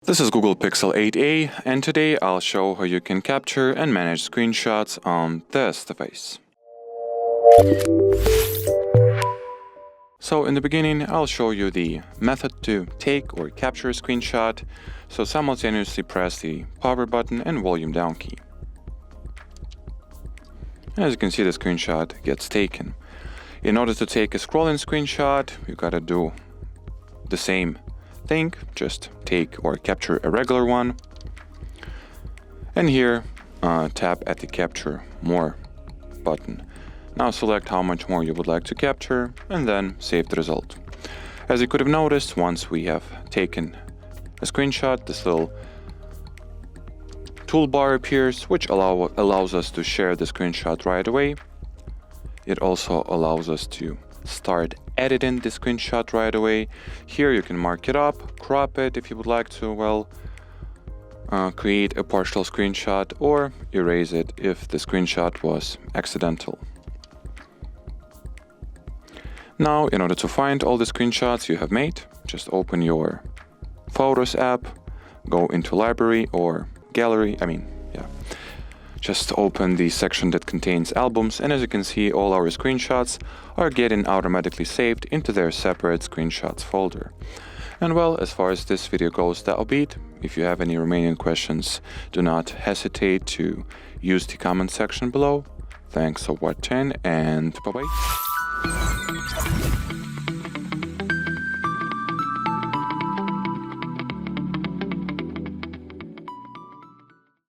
This is Google Pixel 8a, and today I'll show how you can capture and manage screenshots on this device. So in the beginning, I'll show you the method to take or capture a screenshot. So simultaneously press the power button and volume down key. As you can see, the screenshot gets taken. In order to take a scrolling screenshot, you gotta do the same thing, just take or capture a regular one. And here, tap at the Capture More button. Now select how much more you would like to capture and then save the result. As you could have noticed, once we have taken a screenshot, this little toolbar appears, which allows us to share the screenshot right away. It also allows us to start editing the screenshot right away. Here you can mark it up, crop it if you would like to, create a partial screenshot, or erase it if the screenshot was accidental. Now, in order to find all the screenshots you have made, just open your Photos app, go into Library or Gallery, just open the section that contains albums, and as you can see, all our screenshots are getting automatically saved into their separate screenshots folder. And as far as this video goes, that'll be it. If you have any remaining questions, do not hesitate to use the comment section below. Thanks for watching, and bye-bye.